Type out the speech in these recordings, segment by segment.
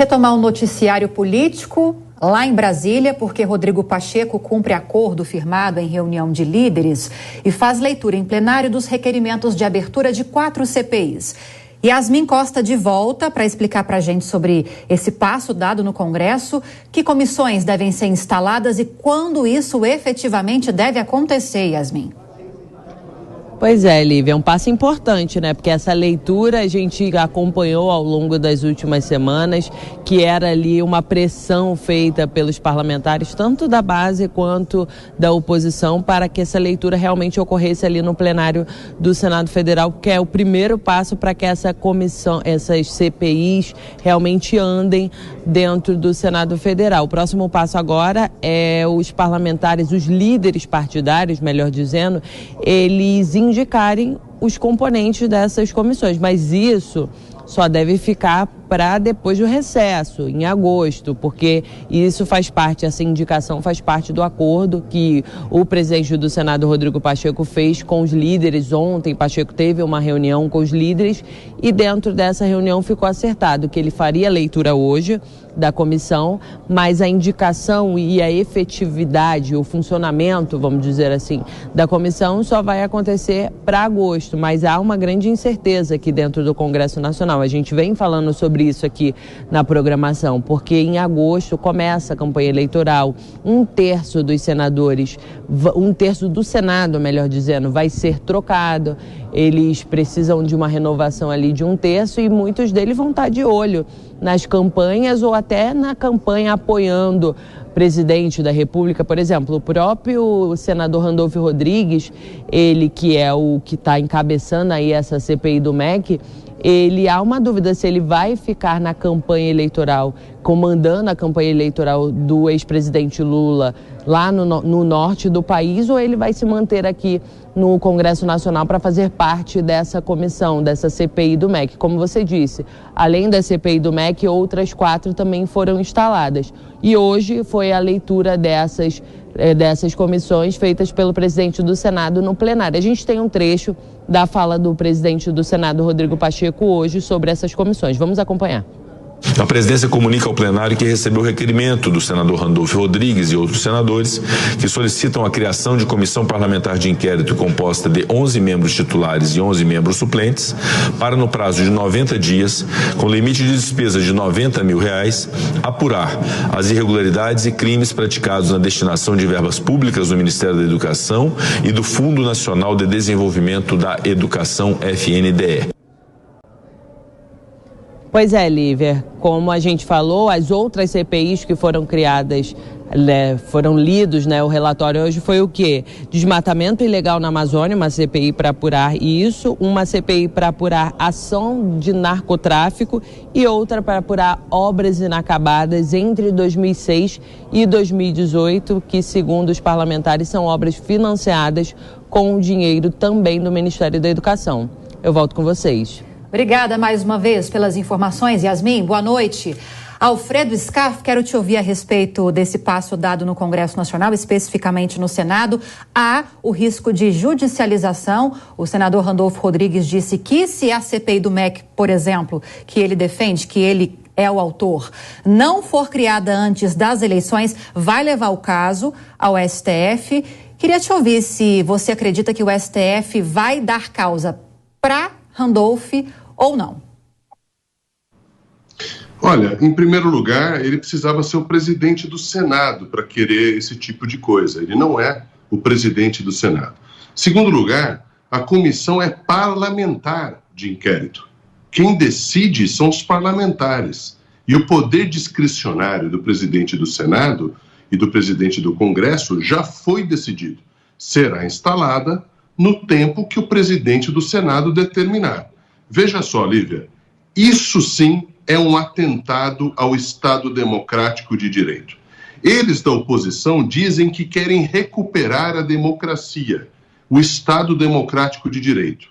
retomar o noticiário político lá em Brasília, porque Rodrigo Pacheco cumpre acordo firmado em reunião de líderes e faz leitura em plenário dos requerimentos de abertura de 4 CPIs. Yasmin Costa de volta para explicar para a gente sobre esse passo dado no Congresso, que comissões devem ser instaladas e quando isso efetivamente deve acontecer, Yasmin. Pois é, Lívia, é um passo importante, né? Porque essa leitura a gente acompanhou ao longo das últimas semanas, que era ali uma pressão feita pelos parlamentares, tanto da base quanto da oposição, para que essa leitura realmente ocorresse ali no plenário do Senado Federal, que é o primeiro passo para que essa comissão, essas CPIs realmente andem dentro do Senado Federal. O próximo passo agora é os parlamentares, os líderes partidários, melhor dizendo, eles indicarem os componentes dessas comissões, mas isso só deve ficar para depois do recesso, em agosto, porque isso faz parte, essa indicação faz parte do acordo que o presidente do Senado, Rodrigo Pacheco, fez com os líderes. Ontem, Pacheco teve uma reunião com os líderes e dentro dessa reunião ficou acertado que ele faria a leitura hoje da comissão, mas a indicação e a efetividade, o funcionamento, vamos dizer assim, da comissão só vai acontecer para agosto, mas há uma grande incerteza aqui dentro do Congresso Nacional. A gente vem falando sobre isso aqui na programação, porque em agosto começa a campanha eleitoral, um terço dos senadores, um terço do Senado, melhor dizendo, vai ser trocado, eles precisam de uma renovação ali de um terço e muitos deles vão estar de olho nas campanhas ou até na campanha apoiando o presidente da República. Por exemplo, o próprio senador Randolfo Rodrigues, ele que é o que está encabeçando aí essa CPI do MEC, há uma dúvida se ele vai ficar na campanha eleitoral, comandando a campanha eleitoral do ex-presidente Lula lá no norte do país, ou ele vai se manter aqui no Congresso Nacional para fazer parte dessa comissão, dessa CPI do MEC. Como você disse, além da CPI do MEC, outras 4 também foram instaladas. E hoje foi a leitura dessas comissões feitas pelo presidente do Senado no plenário. A gente tem um trecho da fala do presidente do Senado, Rodrigo Pacheco, hoje sobre essas comissões. Vamos acompanhar. A presidência comunica ao plenário que recebeu o requerimento do senador Randolfo Rodrigues e outros senadores que solicitam a criação de comissão parlamentar de inquérito composta de 11 membros titulares e 11 membros suplentes para, no prazo de 90 dias, com limite de despesa de R$90 mil, apurar as irregularidades e crimes praticados na destinação de verbas públicas do Ministério da Educação e do Fundo Nacional de Desenvolvimento da Educação, FNDE. Pois é, Lívia, como a gente falou, as outras CPIs que foram criadas, foram lidos, o relatório hoje foi o quê? Desmatamento ilegal na Amazônia, uma CPI para apurar isso, uma CPI para apurar ação de narcotráfico e outra para apurar obras inacabadas entre 2006 e 2018, que segundo os parlamentares são obras financiadas com o dinheiro também do Ministério da Educação. Eu volto com vocês. Obrigada mais uma vez pelas informações, Yasmin. Boa noite. Alfredo Scarf, quero te ouvir a respeito desse passo dado no Congresso Nacional, especificamente no Senado. Há o risco de judicialização. O senador Randolfo Rodrigues disse que se a CPI do MEC, por exemplo, que ele defende, que ele é o autor, não for criada antes das eleições, vai levar o caso ao STF. Queria te ouvir se você acredita que o STF vai dar causa para Randolfo ou não. Olha, em primeiro lugar, ele precisava ser o presidente do Senado para querer esse tipo de coisa. Ele não é o presidente do Senado. Segundo lugar, a comissão é parlamentar de inquérito. Quem decide são os parlamentares. E o poder discricionário do presidente do Senado e do presidente do Congresso já foi decidido. Será instalada no tempo que o presidente do Senado determinar. Veja só, Lívia, isso sim é um atentado ao Estado democrático de direito. Eles da oposição dizem que querem recuperar a democracia, o Estado democrático de direito.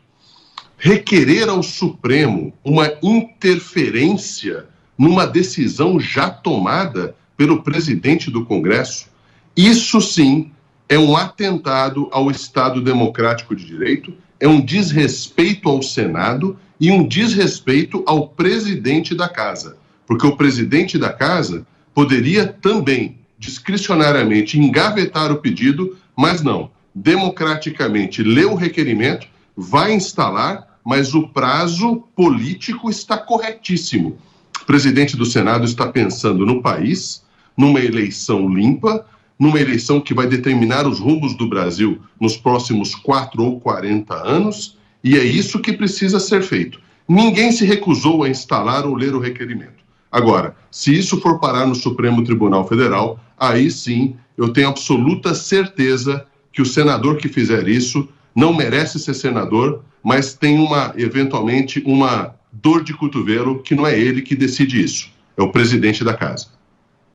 Requerer ao Supremo uma interferência numa decisão já tomada pelo presidente do Congresso, isso sim é um atentado ao Estado democrático de direito, é um desrespeito ao Senado e um desrespeito ao presidente da Casa. porque o presidente da casa poderia também, discricionariamente, engavetar o pedido, mas não, democraticamente lê o requerimento, vai instalar, mas o prazo político está corretíssimo. O presidente do Senado está pensando no país, numa eleição limpa, numa eleição que vai determinar os rumos do Brasil nos próximos 4 ou 40 anos, e é isso que precisa ser feito. Ninguém se recusou a instalar ou ler o requerimento. Agora, se isso for parar no Supremo Tribunal Federal, aí sim eu tenho absoluta certeza que o senador que fizer isso não merece ser senador, mas tem eventualmente uma dor de cotovelo que não é ele que decide isso, é o presidente da casa.